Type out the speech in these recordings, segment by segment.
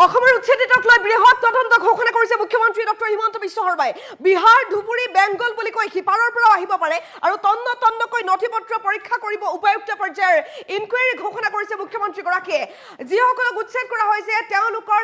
অসমৰ উচ্ছেদিতক লৈ বৃহৎ তদন্ত ঘোষণা কৰিছে মুখ্যমন্ত্ৰী ডক্টৰ হিমন্ত বিশ্ব শৰ্মাই। বিহাৰ ধুবুৰী বেংগল বুলি কৈ সিপাৰৰ পৰা আহিব পাৰে আৰু তন্নকৈ নথিপত্ৰ পৰীক্ষা কৰিব উপায়ুক্ত পৰ্যায়ৰ ইনকুৱাৰী ঘোষণা কৰিছে মুখ্যমন্ত্ৰীগৰাকীয়ে। যিসকলক উচ্ছেদ কৰা হৈছে তেওঁলোকৰ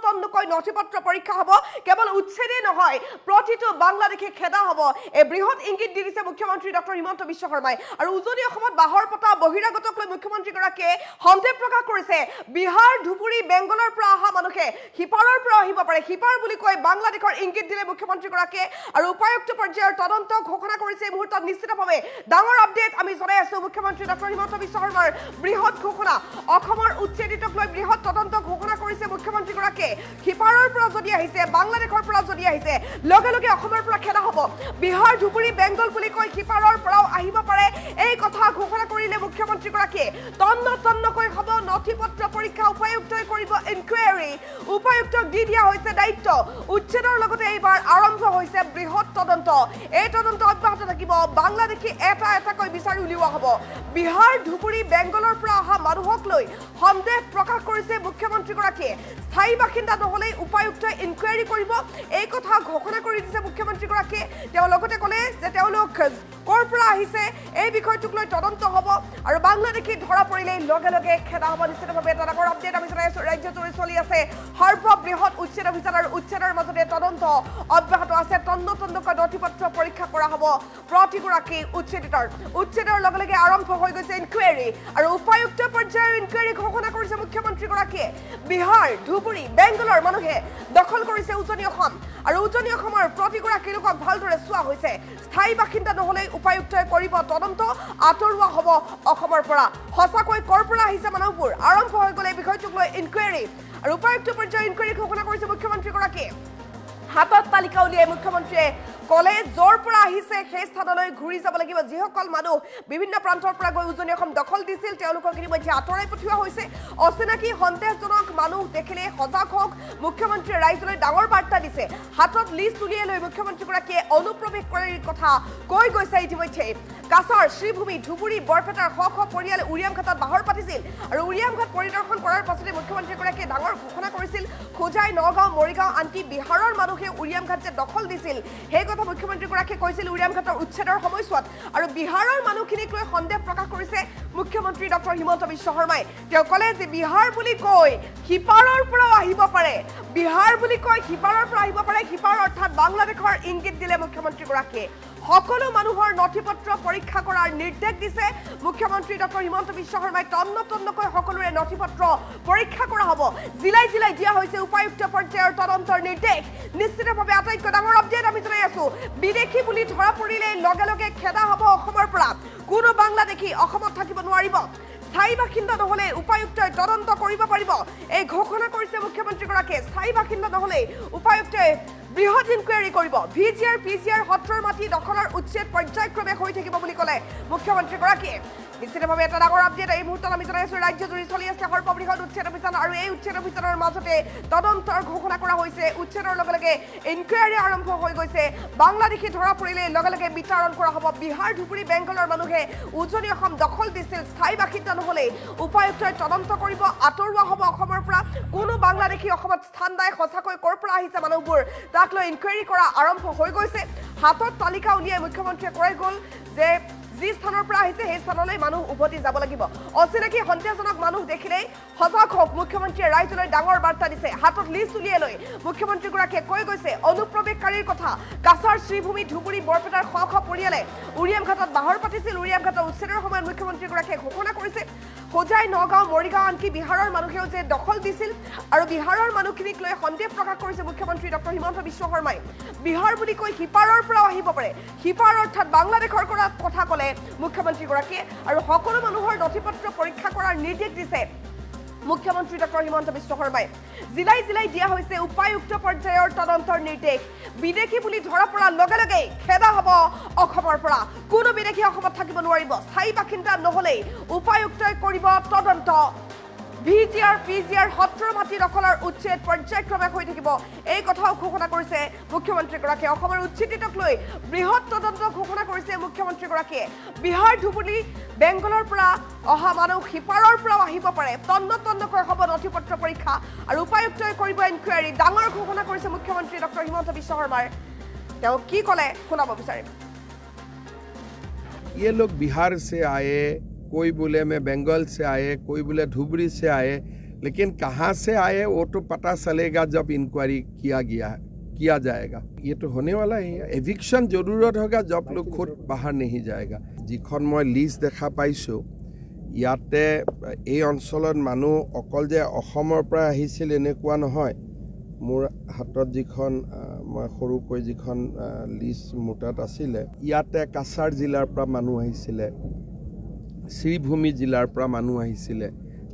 তন্নকৈ নথিপত্ৰ পৰীক্ষা হ'ব। কেৱল উচ্ছেদেই নহয়, প্ৰতিটো বাংলাদেশী খেদা হ'ব। এই বৃহৎ ইংগিত দি দিছে মুখ্যমন্ত্ৰী ডক্টৰ হিমন্ত বিশ্ব শৰ্মাই। আৰু উজনি অসমত বাহৰ পতা বহিৰাগতক লৈ মুখ্যমন্ত্ৰীগৰাকীয়ে সন্দেহ প্ৰকাশ কৰিছে। বিহাৰ ধুবুৰী বেংগলৰ পৰা মানুহে সিপাৰৰ পৰা আহিব পাৰে, সিপাৰ বুলি কৈ বাংলাদেশৰ ইংগিত দিলে মুখ্যমন্ত্ৰীগৰাকীয়ে আৰু উপায়ুক্ত পৰ্যায়ৰ তদন্ত ঘোষণা কৰিছে। এই মুহূৰ্তত নিশ্চিতভাৱে ডাঙৰ আপডেট আমি জনাই আছো। মুখ্যমন্ত্ৰী ডক্টৰ হিমন্ত বিশ্ব শৰ্মাৰ বৃহৎ ঘোষণা, অসমৰ উচ্ছেদিতক লৈ বৃহৎ তদন্ত ঘোষণা কৰিছে মুখ্যমন্ত্ৰীগৰাকীয়ে। সিপাৰৰ পৰা যদি আহিছে, বাংলাদেশৰ পৰা যদি আহিছে, লগে লগে অসমৰ পৰা খেদা হ'ব। বিহাৰ ধুবুৰী বেংগল বুলি কৈ সিপাৰৰ পৰাও আহিব পাৰে, এই কথা ঘোষণা কৰিলে মুখ্যমন্ত্ৰীগৰাকীয়ে। তন্নকৈ হ'ব নথিপত্ৰ পৰীক্ষা, উপায়ুক্তই কৰিব ইনকুৱাৰী। উপায়ুক্তক দি দিয়া হৈছে দায়িত্ব। উচ্ছেদৰ লগতে এইবাৰ আৰম্ভ হৈছে বৃহৎ তদন্ত। এই তদন্ত অব্যাহত থাকিব। বাংলাদেশী এটাকৈ বিচাৰি উলিওৱা হ'ব। বিহাৰ ধুবুৰী বেংগলৰ পৰা অহা মানুহক লৈ সন্দেহ প্ৰকাশ কৰিছে মুখ্যমন্ত্ৰীগৰাকীয়ে। স্থায়ী বাসিন্দা নহ'লে উপায়ুক্তই ইনকুৱাৰী কৰিব, এই কথা ঘোষণা কৰি দিছে মুখ্যমন্ত্ৰীগৰাকীয়ে। তেওঁ লগতে ক'লে যে তেওঁলোক ক'ৰ পৰা আহিছে এই বিষয়টোক লৈ তদন্ত হ'ব আৰু বাংলাদেশী ধৰা পৰিলেই লগে লগে খেদা হ'ব। নিশ্চিতভাৱে এটা ডাঙৰ আপডেট আমি জনাই আছো। ৰাজ্যজুৰি চলি আছে সৰ্ববৃহৎ উচ্ছেদ অভিযান আৰু উচ্ছেদৰ মাজতে তদন্ত অব্যাহত আছে। তন্নকৈ নথিপত্ৰ পৰীক্ষা কৰা হ'ব প্ৰতিগৰাকী উচ্ছেদিতৰ। উচ্ছেদৰ লগে লগে আৰম্ভ হৈ গৈছে ইনকুৱাৰী আৰু উপায়ুক্ত পৰ্যায়ৰ ইনকুৱাৰী ঘোষণা কৰিছে মুখ্যমন্ত্ৰীগৰাকীয়ে। বিহাৰ ধুবুৰী বেংগলৰ মানুহে দখল কৰিছে উজনি অসম আৰু উজনি অসমৰ প্ৰতিগৰাকী লোকক ভালদৰে চোৱা হৈছে। স্থায়ী বাসিন্দা নহ'লে উপায়ুক্তই কৰিব তদন্ত, আঁতৰোৱা হ'ব অসমৰ পৰা। সঁচাকৈ ক'ৰ পৰা আহিছে মানুহবোৰ, আৰম্ভ হৈ গ'লে এই বিষয়টোক লৈ ইনকুৱাৰী আৰু উপায়ুক্ত পৰ্যায়ৰ ইনকুৱাৰী ঘোষণা কৰিছে মুখ্যমন্ত্ৰীগৰাকীয়ে। হাতত তালিকা উলিয়াই মুখ্যমন্ত্ৰীয়ে ক'লে য'ৰ পৰা আহিছে সেই স্থানলৈ ঘূৰি যাব লাগিব। যিসকল মানুহ বিভিন্ন প্ৰান্তৰ পৰা গৈ উজনি অসম দখল দিছিল তেওঁলোকক ইতিমধ্যে আঁতৰাই পঠিওৱা হৈছে। অচিনাকি সন্দেহজনক মানুহ দেখিলে সজাগ হওক, মুখ্যমন্ত্ৰীয়ে ৰাইজলৈ ডাঙৰ বাৰ্তা দিছে। হাতত লিষ্ট উলিয়াই লৈ মুখ্যমন্ত্ৰীগৰাকীয়ে অনুপ্ৰৱেশকাৰীৰ কথা কৈ গৈছে ইতিমধ্যে। কাছাৰ, শ্ৰীভূমি, ধুবুৰী, বৰপেটাৰ শ পৰিয়াল উৰিয়ামঘাটত বাহৰ পাতিছিল আৰু উৰিয়ামঘাট পৰিদৰ্শন কৰাৰ পাছতে মুখ্যমন্ত্ৰীগৰাকীয়ে ডাঙৰ ঘোষণা কৰিছিল। খোজাই, নগাঁও, মৰিগাঁও, আনকি বিহাৰৰ মানুহে উৰিয়ামঘাট যে দখল দিছিল সেই কথা মুখ্যমন্ত্ৰীগৰাকীয়ে কৈছিল উৰিয়ামঘাটৰ উচ্ছেদৰ সময়ছোৱাত। আৰু বিহাৰৰ মানুহখিনিক লৈ সন্দেহ প্ৰকাশ কৰিছে মুখ্যমন্ত্ৰী ডক্টৰ হিমন্ত বিশ্ব শৰ্মাই। তেওঁ ক'লে যে বিহাৰ বুলি কৈ সিপাৰৰ পৰাও আহিব পাৰে, বিহাৰ বুলি কৈ সিপাৰৰ পৰা আহিব পাৰে। সিপাৰ অৰ্থাৎ বাংলাদেশৰ ইংগিত দিলে মুখ্যমন্ত্ৰীগৰাকীয়ে। সকলো মানুহৰ নথিপত্ৰ পৰীক্ষা কৰাৰ নিৰ্দেশ দিছে মুখ্যমন্ত্ৰী ডক্টৰ হিমন্ত বিশ্ব শৰ্মাই। তন্নকৈ সকলোৰে নথিপত্ৰ পৰীক্ষা কৰা হ'ব। জিলাই দিয়া হৈছে উপায়ুক্ত পৰ্যায়ৰ তদন্তৰ নিৰ্দেশ। নিশ্চিতভাৱে আটাইতকৈ ডাঙৰ আপডেট আমি জনাই আছো। বিদেশী বুলি ধৰা পৰিলে লগে লগে খেদা হ'ব অসমৰ পৰা। কোনো বাংলাদেশী অসমত থাকিব নোৱাৰিব। স্থায়ী বাসিন্দা নহ'লে উপায়ুক্তই তদন্ত কৰিব পাৰিব, এই ঘোষণা কৰিছে মুখ্যমন্ত্ৰীগৰাকীয়ে। স্থায়ী বাসিন্দা নহ'লে উপায়ুক্তই বৃহৎ ইনকুৱাৰী কৰিব। VGR PGR সত্ৰৰ মাটি দখলৰ উচ্ছেদ পৰ্যায়ক্ৰমে হৈ থাকিব বুলি ক'লে মুখ্যমন্ত্ৰীগৰাকীয়ে। নিশ্চিতভাৱে এটা ডাঙৰ আপডেট এই মুহূৰ্তত আমি জনাই আছো। ৰাজ্যজুৰি চলি আছে সৰ্ববৃহৎ উচ্ছেদ অভিযান আৰু এই উচ্ছেদ অভিযানৰ মাজতে তদন্তৰ ঘোষণা কৰা হৈছে। উচ্ছেদৰ লগে লগে ইনকুৱাৰী আৰম্ভ হৈ গৈছে। বাংলাদেশী ধৰা পৰিলে লগে লগে বিতৰণ কৰা হ'ব। বিহাৰ ধুবুৰী বেংগলৰ মানুহে উজনি অসম দখল দিছিল, স্থায়ী বাসিন্দা নহ'লে উপায়ুক্তই তদন্ত কৰিব, আঁতৰোৱা হ'ব অসমৰ পৰা। কোনো বাংলাদেশী অসমত স্থান নাই, সঁচাকৈ ক'ৰ পৰা আহিছে মানুহবোৰ তাক লৈ ইনকুৱাৰী কৰা আৰম্ভ হৈ গৈছে। হাতত তালিকা উলিয়াই মুখ্যমন্ত্ৰীয়ে কৈ গ'ল যে যি স্থানৰ পৰা আহিছে সেই স্থানলৈ মানুহ উভতি যাব লাগিব। অচিনাকি সন্দেহজনক মানুহ দেখিলেই সজাগ হওক, মুখ্যমন্ত্ৰীয়ে ৰাইজলৈ ডাঙৰ বাৰ্তা দিছে। হাতত লিষ্ট উলিয়াই লৈ মুখ্যমন্ত্ৰীগৰাকীয়ে কৈ গৈছে অনুপ্ৰৱেশকাৰীৰ কথা। কাছাৰ, শ্ৰীভূমি, ধুবুৰী, বৰপেটাৰ শ পৰিয়ালে উৰিয়ামঘাটত বাহৰ পাতিছিল। উৰিয়ামঘাটৰ উচ্ছেদৰ সময়ত মুখ্যমন্ত্ৰীগৰাকীয়ে ঘোষণা কৰিছে খোজাই, নগাঁও, মৰিগাঁও, আনকি বিহাৰৰ মানুহেও যে দখল দিছিল আৰু বিহাৰৰ মানুহখিনিক লৈ সন্দেহ প্ৰকাশ কৰিছে মুখ্যমন্ত্ৰী ডক্টৰ হিমন্ত বিশ্ব শৰ্মাই। বিহাৰ বুলি কৈ সিপাৰৰ পৰাও আহিব পাৰে, সিপাৰ অৰ্থাৎ বাংলাদেশৰ কথা ক'লে মুখ্যমন্ত্ৰীগৰাকীয়ে আৰু সকলো মানুহৰ নথিপত্ৰ পৰীক্ষা কৰাৰ নিৰ্দেশ দিছে মুখ্যমন্ত্ৰী ডক্টৰ হিমন্ত বিশ্ব শৰ্মাই। জিলাই দিয়া হৈছে উপায়ুক্ত পৰ্যায়ৰ তদন্তৰ নিৰ্দেশ। বিদেশী বুলি ধৰা পৰাৰ লগে লগে খেদা হ'ব অসমৰ পৰা। কোনো বিদেশী অসমত থাকিব নোৱাৰিব। স্থায়ী বাসিন্দা নহ'লেই উপায়ুক্তই কৰিব তদন্ত। VGR PGR সত্ৰৰ মাটি দখলৰ উচ্ছেদ পৰ্যায়ক্ৰমে হৈ থাকিব এই কথাও ঘোষণা কৰিছে মুখ্যমন্ত্ৰীগৰাকীয়ে অসমৰ উচ্ছেদিতক লৈ বৃহৎ তদন্ত ঘোষণা কৰিছে মুখ্যমন্ত্ৰীগৰাকীয়ে বিহাৰ ধুবুৰী বেংগলৰ পৰা অহা মানুহ সিপাৰৰ পৰা আহিব পাৰে তন্নতন্নকৈ হ'ব নথিপত্ৰ পৰীক্ষা আৰু উপায়ুক্তই কৰিব ইনকুৱাৰী ডাঙৰ ঘোষণা কৰিছে মুখ্যমন্ত্ৰী ডক্টৰ হিমন্ত বিশ্ব শৰ্মাৰ তেওঁ কি ক'লে শুনাব বিচাৰিম ये लोग बिहार से आए कोई बोले मैं बंगाल से आए कोई बोले धुबरी से आए लेकिन कहाँ से आए वो तो पता चलेगा जब इंक्वायरी किया जाएगा ये तो होने वाला ही है एविक्शन जरूरत होगा जब लोग खुद बाहर नहीं जाएगा जिखन मैं लिस्ट देखा पाइছো ইয়াতে এই অঞ্চলত মানুহ অকল যে অসমৰ পৰা আহিছিল এনেকুৱা নহয় মোৰ হাতত যিখন মই সৰুকৈ যিখন লিষ্ট মুটাত আছিলে ইয়াতে কাছাৰ জিলাৰ পৰা মানুহ আহিছিলে শ্ৰীভূমি জিলাৰ পৰা মানুহ আহিছিলে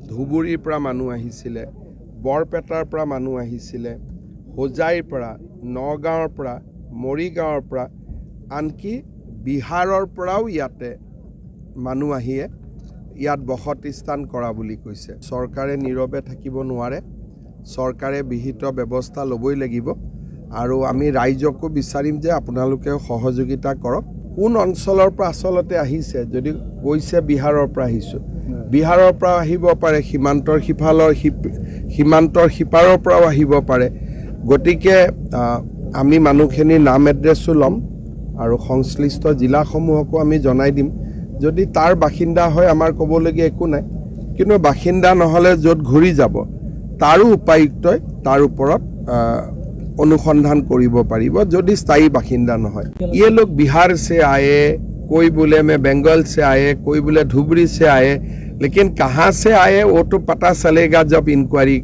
ধুবুৰীৰ পৰা মানুহ আহিছিলে বৰপেটাৰ পৰা মানুহ আহিছিলে হোজাইৰ পৰা নগাঁৱৰ পৰা মৰিগাঁৱৰ পৰা আনকি বিহাৰৰ পৰাও ইয়াতে মানুহ আহিয়ে ইয়াত বসতি স্থান কৰা বুলি কৈছে চৰকাৰে নীৰৱে থাকিব নোৱাৰে চৰকাৰে বিহিত ব্যৱস্থা ল'বই লাগিব আৰু আমি ৰাইজকো বিচাৰিম যে আপোনালোকে সহযোগিতা কৰক কোন অঞ্চলৰ পৰা আচলতে আহিছে যদি কৈছে বিহাৰৰ পৰা আহিছো বিহাৰৰ পৰা আহিব পাৰে সীমান্তৰ সিপাৰৰ পৰাও আহিব পাৰে গতিকে আমি মানুহখিনিৰ নাম এড্ৰেছো ল'ম আৰু সংশ্লিষ্ট জিলাসমূহকো আমি জনাই দিম যদি তাৰ বাসিন্দা হয় আমাৰ ক'বলগীয়া একো নাই কিন্তু বাসিন্দা নহ'লে য'ত ঘূৰি যাব তাৰো উপায়ুক্তই তাৰ ওপৰত অনুসন্ধান কৰিব পাৰিব যদি স্থায়ী বাসিন্দা নহয় ये लोग बिहार से आए कोई बोले मैं बंगाल से आए कोई बोले धुबरी से आए लेकिन कहाँ से आए वो तो पता चलेगा जब इंक्वायरी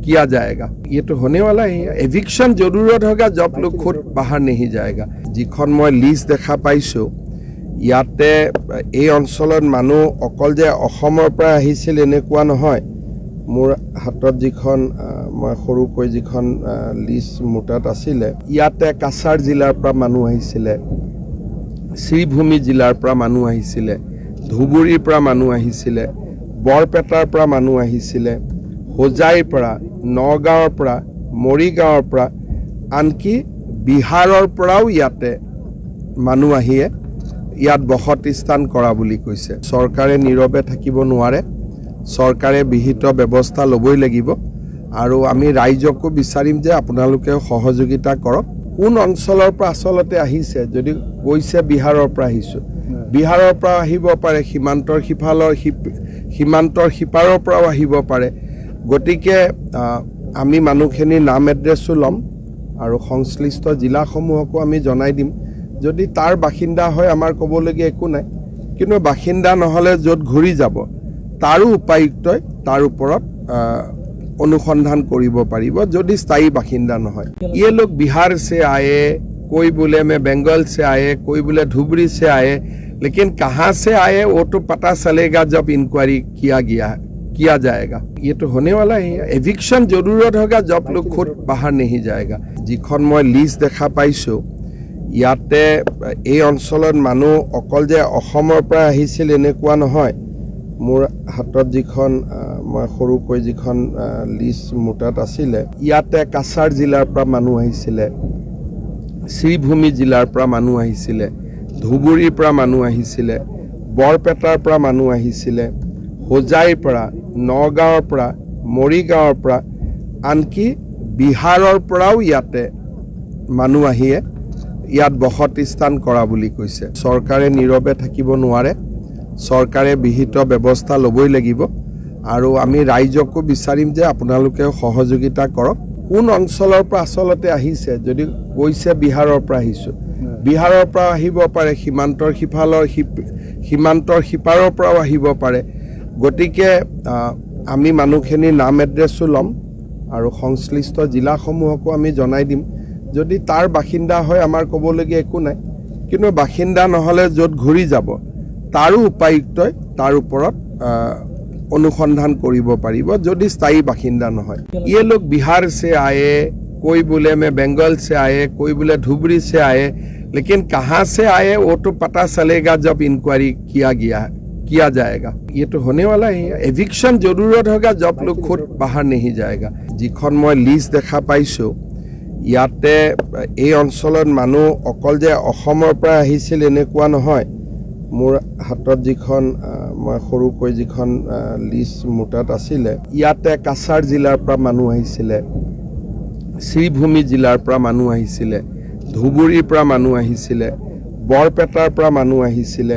किया जाएगा ये तो होने वाला ही है एविक्शन जरूरत होगा जब लोग खुद बाहर नहीं जाएगा जिखन मैं लिस्ट देखा पाइছো ইয়াতে এই অঞ্চলত মানুহ অকল যে অসমৰ পৰা আহিছিল এনেকুৱা নহয় মোৰ হাতত যিখন মই সৰুকৈ যিখন লিষ্ট মুটাত আছিলে ইয়াতে কাছাৰ জিলাৰ পৰা মানুহ আহিছিলে শ্ৰীভূমি জিলাৰ পৰা মানুহ আহিছিলে ধুবুৰীৰ পৰা মানুহ আহিছিলে বৰপেটাৰ পৰা মানুহ আহিছিলে হোজাইৰ পৰা নগাঁৱৰ পৰা মৰিগাঁৱৰ পৰা আনকি বিহাৰৰ পৰাও ইয়াতে মানুহ আহিয়ে ইয়াত বসতি স্থান কৰা বুলি কৈছে চৰকাৰে নীৰৱে থাকিব নোৱাৰে চৰকাৰে বিহিত ব্যৱস্থা ল'বই লাগিব আৰু আমি ৰাইজকো বিচাৰিম যে আপোনালোকে সহযোগিতা কৰক কোন অঞ্চলৰ পৰা আচলতে আহিছে যদি কৈছে বিহাৰৰ পৰা আহিছো বিহাৰৰ পৰা আহিব পাৰে সীমান্তৰ সিপাৰৰ পৰাও আহিব পাৰে গতিকে আমি মানুহখিনিৰ নাম এড্ৰেছো ল'ম আৰু সংশ্লিষ্ট জিলাসমূহকো আমি জনাই দিম যদি তাৰ বাসিন্দা হয় আমাৰ ক'বলগীয়া একো নাই কিন্তু বাসিন্দা নহ'লে য'ত ঘূৰি যাব তাৰো উপায়ুক্তই তাৰ ওপৰত অনুসন্ধান কৰিব পাৰিব যদি স্থায়ী বাসিন্দা নহয় ये लोग बिहार से आए कोई बोले मैं बंगाल से आए कोई बोले धुबरी से आए लेकिन कहाँ से आए वो तो पता चलेगा जब इंक्वायरी किया जाएगा ये तो होने वाला ही है एविक्शन जरूरत होगा जब लोग खुद बाहर नहीं जाएगा जिखन मैं लिस्ट देखा पाइছো ইয়াতে এই অঞ্চলত মানুহ অকল যে অসমৰ পৰা আহিছিল এনেকুৱা নহয় মোৰ হাতত যিখন মই সৰুকৈ যিখন লিষ্ট মুটাত আছিলে ইয়াতে কাছাৰ জিলাৰ পৰা মানুহ আহিছিলে শ্ৰীভূমি জিলাৰ পৰা মানুহ আহিছিলে ধুবুৰীৰ পৰা মানুহ আহিছিলে বৰপেটাৰ পৰা মানুহ আহিছিলে হোজাইৰ পৰা নগাঁৱৰ পৰা মৰিগাঁৱৰ পৰা আনকি বিহাৰৰ পৰাও ইয়াতে মানুহ আহিয়ে ইয়াত বসতি স্থান কৰা বুলি কৈছে চৰকাৰে নীৰৱে থাকিব নোৱাৰে চৰকাৰে বিহিত ব্যৱস্থা ল'বই লাগিব আৰু আমি ৰাইজকো বিচাৰিম যে আপোনালোকে সহযোগিতা কৰক কোন অঞ্চলৰ পৰা আচলতে আহিছে যদি কৈছে বিহাৰৰ পৰা আহিছো বিহাৰৰ পৰা আহিব পাৰে সীমান্তৰ সিপাৰৰ পৰাও আহিব পাৰে গতিকে আমি মানুহখিনিৰ নাম এড্ৰেছো ল'ম আৰু সংশ্লিষ্ট জিলাসমূহকো আমি জনাই দিম যদি তাৰ বাসিন্দা হয় আমাৰ ক'বলগীয়া একো নাই কিন্তু বাসিন্দা নহ'লে য'ত ঘূৰি যাব তাৰো উপায়ুক্তই তাৰ ওপৰত অনুসন্ধান কৰিব পাৰিব যদি স্থায়ী বাসিন্দা নহয় ये लोग बिहार से आए कोई बोले मैं बंगाल से आए कोई बोले धुबरी से आए लेकिन कहाँ से आए वो तो पता चलेगा जब इंक्वायरी किया जाएगा। ये तो होने वाला ही है। एविक्शन जरूरत होगा जब लोग खुद बाहर नहीं जाएगा। जिखन मैं लिस्ट देखा पाइছো ইয়াতে এই অঞ্চলত মানুহ অকল যে অসমৰ পৰা আহিছিল এনেকুৱা নহয়। মোৰ হাতত যিখন মই সৰুকৈ যিখন লিষ্ট মুটাত আছিলে ইয়াতে কাছাৰ জিলাৰ পৰা মানুহ আহিছিলে, শ্ৰীভূমি জিলাৰ পৰা মানুহ আহিছিলে, ধুবুৰীৰ পৰা মানুহ আহিছিলে, বৰপেটাৰ পৰা মানুহ আহিছিলে,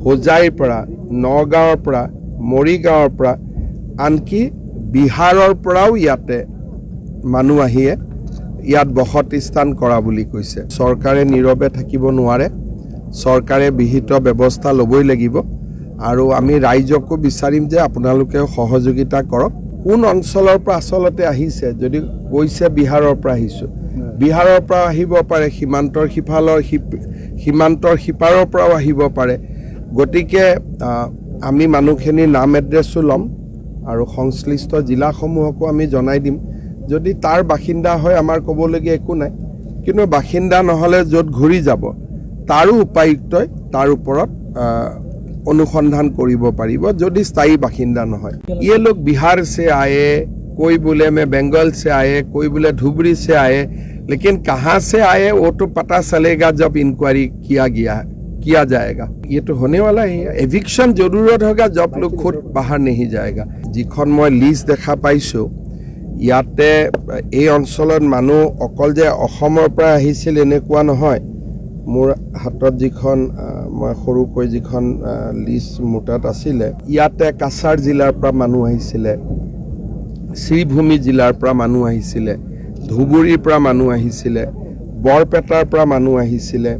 হোজাইৰ পৰা, নগাঁৱৰ পৰা, মৰিগাঁৱৰ পৰা, আনকি বিহাৰৰ পৰাও ইয়াতে মানুহ আহিয়ে ইয়াত বসতি স্থান কৰা বুলি কৈছে। চৰকাৰে নীৰৱে থাকিব নোৱাৰে, চৰকাৰে বিহিত ব্যৱস্থা ল'বই লাগিব আৰু আমি ৰাইজকো বিচাৰিম যে আপোনালোকেও সহযোগিতা কৰক। কোন অঞ্চলৰ পৰা আচলতে আহিছে, যদি কৈছে বিহাৰৰ পৰা আহিছোঁ, বিহাৰৰ পৰা আহিব পাৰে, সীমান্তৰ সিপাৰৰ পৰাও আহিব পাৰে। গতিকে আমি মানুহখিনিৰ নাম এড্ৰেছো ল'ম আৰু সংশ্লিষ্ট জিলাসমূহকো আমি জনাই দিম। যদি তাৰ বাসিন্দা হয় আমাৰ ক'বলগীয়া একো নাই, কিন্তু বাসিন্দা নহ'লে য'ত ঘূৰি যাব তাৰো উপায়ুক্তই তাৰ ওপৰত অনুসন্ধান কৰিব পাৰিব যদি স্থায়ী বাসিন্দা নহয়। ये लोग बिहार से आए, कोई बोले मैं बंगाल से आए, कोई बोले धुबरी से आए, लेकिन कहाँ से आए वो तो पता चलेगा जब इंक्वायरी किया जाएगा। ये तो होने वाला ही है। एविक्शन जरूरत होगा जब लोग खुद बाहर नहीं जाएगा। जिखन मैं लिस्ट देखा पाइছো ইয়াতে এই অঞ্চলত মানুহ অকল যে অসমৰ পৰা আহিছিল এনেকুৱা নহয়। মোৰ হাতত যিখন মই সৰুকৈ যিখন লিষ্ট মুটাত আছিলে ইয়াতে কাছাৰ জিলাৰ পৰা মানুহ আহিছিলে, শ্ৰীভূমি জিলাৰ পৰা মানুহ আহিছিলে, ধুবুৰীৰ পৰা মানুহ আহিছিলে, বৰপেটাৰ পৰা মানুহ আহিছিলে,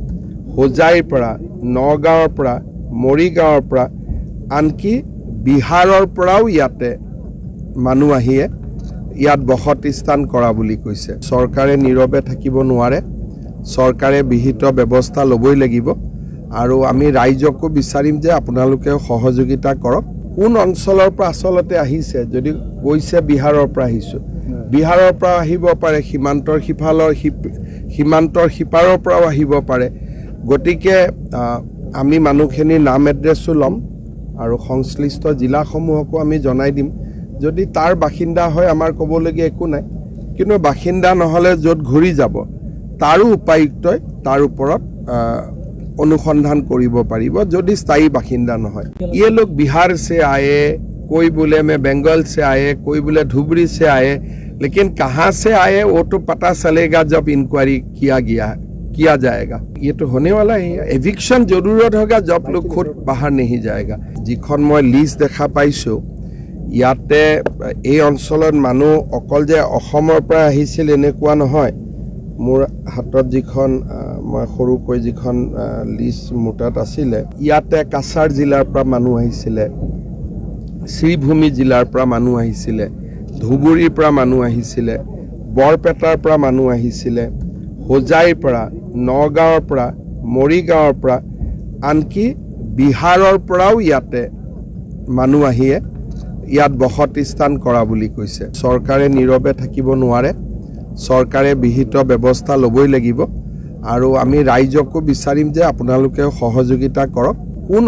হোজাইৰ পৰা, নগাঁৱৰ পৰা, মৰিগাঁৱৰ পৰা, আনকি বিহাৰৰ পৰাও ইয়াতে মানুহ আহিয়ে ইয়াত বসতি স্থান কৰা বুলি কৈছে। চৰকাৰে নীৰৱে থাকিব নোৱাৰে, চৰকাৰে বিহিত ব্যৱস্থা ল'বই লাগিব আৰু আমি ৰাইজকো বিচাৰিম যে আপোনালোকেও সহযোগিতা কৰক। কোন অঞ্চলৰ পৰা আচলতে আহিছে, যদি কৈছে বিহাৰৰ পৰা আহিছোঁ, বিহাৰৰ পৰা আহিব পাৰে, সীমান্তৰ সিপাৰৰ পৰাও আহিব পাৰে। গতিকে আমি মানুহখিনিৰ নাম এড্ৰেছো ল'ম আৰু সংশ্লিষ্ট জিলাসমূহকো আমি জনাই দিম। যদি তাৰ বাসিন্দা হয় আমাৰ ক'বলগীয়া একো নাই, কিন্তু বাসিন্দা নহ'লে য'ত ঘূৰি যাব তাৰো উপায়ুক্তই তাৰ ওপৰত অনুসন্ধান কৰিব পাৰিব যদি স্থায়ী বাসিন্দা নহয়। ये लोग बिहार से आए, कोई बोले मैं बंगाल से आए, कोई बोले धुबरी से आए, लेकिन कहाँ से आए वो तो पता चलेगा जब इंक्वायरी किया जाएगा। ये तो होने वाला ही है। एविक्शन जरूरत होगा जब लोग खुद बाहर नहीं जाएगा। जिखन मैं लिस्ट देखा पाइছো ইয়াতে এই অঞ্চলত মানুহ অকল যে অসমৰ পৰা আহিছিল এনেকুৱা নহয়। মোৰ হাতত যিখন মই সৰুকৈ যিখন লিষ্ট মুটাত আছিলে ইয়াতে কাছাৰ জিলাৰ পৰা মানুহ আহিছিলে, শ্ৰীভূমি জিলাৰ পৰা মানুহ আহিছিলে, ধুবুৰীৰ পৰা মানুহ আহিছিলে, বৰপেটাৰ পৰা মানুহ আহিছিলে, হোজাইৰ পৰা, নগাঁৱৰ পৰা, মৰিগাঁৱৰ পৰা, আনকি বিহাৰৰ পৰাও ইয়াতে মানুহ আহিয়ে ইয়াত বসতি স্থান কৰা বুলি কৈছে। চৰকাৰে নীৰৱে থাকিব নোৱাৰে, চৰকাৰে বিহিত ব্যৱস্থা ল'বই লাগিব আৰু আমি ৰাইজকো বিচাৰিম যে আপোনালোকেও সহযোগিতা কৰক। কোন